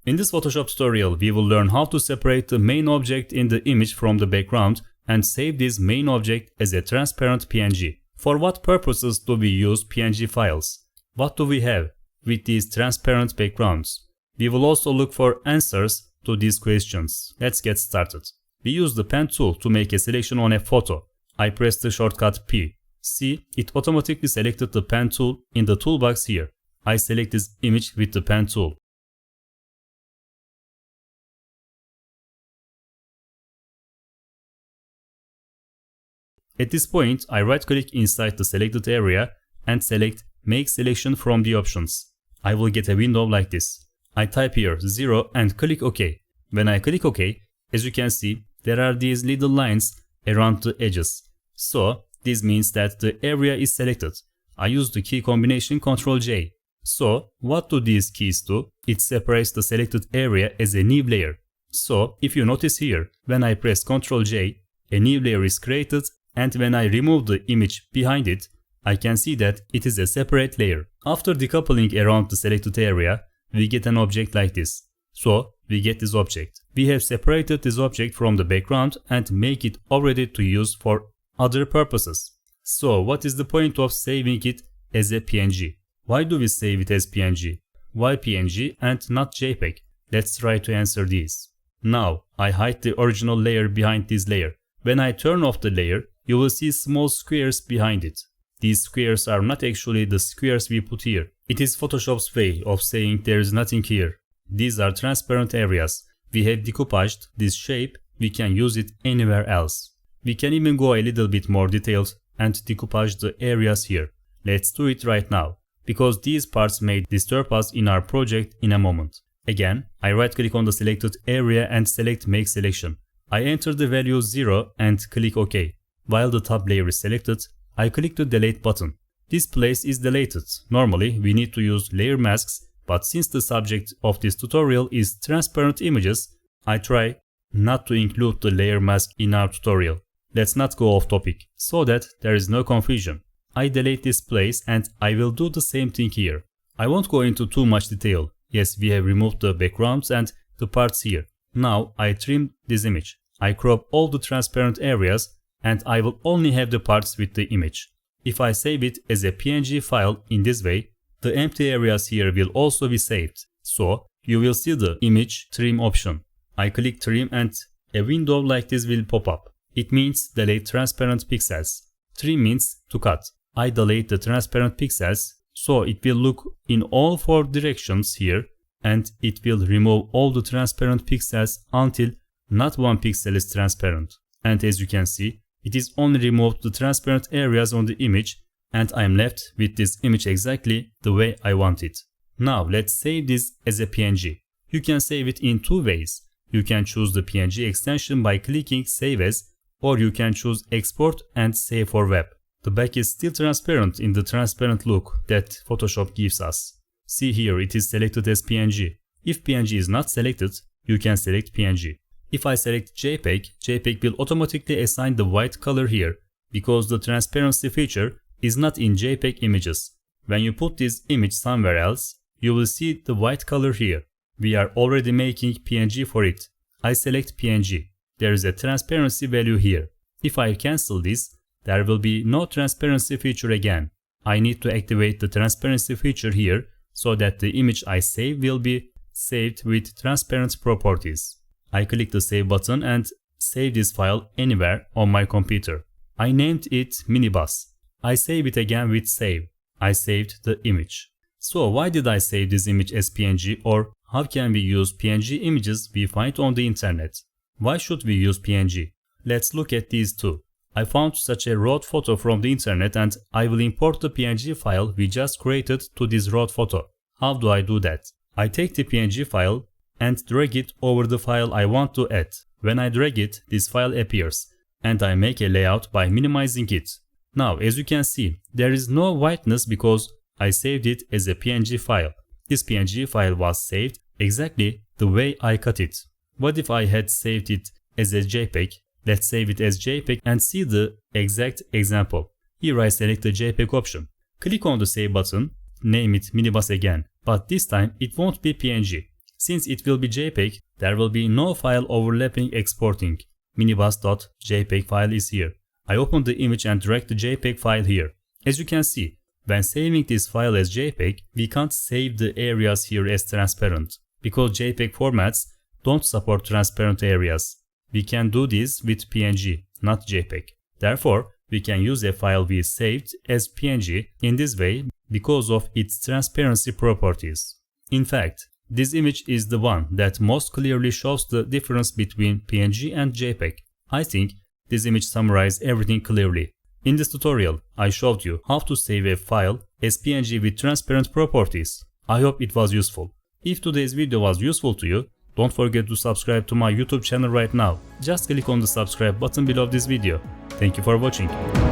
In this Photoshop tutorial, we will learn how to separate the main object in the image from the background and save this main object as a transparent PNG. For what purposes do we use PNG files? What do we have with these transparent backgrounds? We will also look for answers to these questions. Let's get started. We use the pen tool to make a selection on a photo. I press the shortcut P. See, it automatically selected the pen tool in the toolbox here. I select this image with the pen tool. At this point, I right-click inside the selected area and select Make Selection from the options. I will get a window like this. I type here 0 and click OK. When I click OK, as you can see, there are these little lines around the edges. So, this means that the area is selected. I use the key combination Ctrl J. So, what do these keys do? It separates the selected area as a new layer. So, if you notice here, when I press Ctrl J, a new layer is created, and when I remove the image behind it, I can see that it is a separate layer. After decoupling around the selected area, we get an object like this. So, we get this object. We have separated this object from the background and make it already to use for other purposes. So, what is the point of saving it as a PNG? Why do we save it as PNG? Why PNG and not JPEG? Let's try to answer these. Now, I hide the original layer behind this layer. When I turn off the layer, you will see small squares behind it. These squares are not actually the squares we put here. It is Photoshop's way of saying there is nothing here. These are transparent areas. We have decoupaged this shape, we can use it anywhere else. We can even go a little bit more detailed and decoupage the areas here. Let's do it right now, because these parts may disturb us in our project in a moment. Again, I right click on the selected area and select Make Selection. I enter the value 0 and click OK. While the top layer is selected, I click the Delete button. This place is deleted. Normally, we need to use layer masks, but since the subject of this tutorial is transparent images, I try not to include the layer mask in our tutorial. Let's not go off topic, so that there is no confusion. I delete this place and I will do the same thing here. I won't go into too much detail. Yes, we have removed the backgrounds and the parts here. Now I trim this image. I crop all the transparent areas and I will only have the parts with the image. If I save it as a PNG file in this way, the empty areas here will also be saved. So, you will see the image trim option. I click trim and a window like this will pop up. It means delete transparent pixels. Trim means to cut. I delete the transparent pixels, so it will look in all four directions here and it will remove all the transparent pixels until not one pixel is transparent. And as you can see, it is only removed the transparent areas on the image and I am left with this image exactly the way I want it. Now let's save this as a PNG. You can save it in two ways. You can choose the PNG extension by clicking Save As, or you can choose Export and Save for Web. The back is still transparent in the transparent look that Photoshop gives us. See here, it is selected as PNG. If PNG is not selected, you can select PNG. If I select JPEG, JPEG will automatically assign the white color here, because the transparency feature is not in JPEG images. When you put this image somewhere else, you will see the white color here. We are already making PNG for it. I select PNG. There is a transparency value here. If I cancel this, there will be no transparency feature again. I need to activate the transparency feature here so that the image I save will be saved with transparent properties. I click the Save button and save this file anywhere on my computer. I named it Minibus. I save it again with Save. I saved the image. So why did I save this image as PNG, or how can we use PNG images we find on the internet? Why should we use PNG? Let's look at these two. I found such a raw photo from the internet and I will import the PNG file we just created to this raw photo. How do I do that? I take the PNG file and drag it over the file I want to add. When I drag it, this file appears, and I make a layout by minimizing it. Now, as you can see, there is no whiteness because I saved it as a PNG file. This PNG file was saved exactly the way I cut it. What if I had saved it as a JPEG? Let's save it as JPEG and see the exact example. Here I select the JPEG option. Click on the Save button, name it Minibus again, but this time it won't be PNG. Since it will be JPEG, there will be no file overlapping exporting. Minibus.jpg file is here. I open the image and drag the JPEG file here. As you can see, when saving this file as JPEG, we can't save the areas here as transparent, because JPEG formats don't support transparent areas. We can do this with PNG, not JPEG. Therefore, we can use a file we saved as PNG in this way because of its transparency properties. In fact, this image is the one that most clearly shows the difference between PNG and JPEG. I think this image summarizes everything clearly. In this tutorial, I showed you how to save a file as PNG with transparent properties. I hope it was useful. If today's video was useful to you, don't forget to subscribe to my YouTube channel right now. Just click on the subscribe button below this video. Thank you for watching.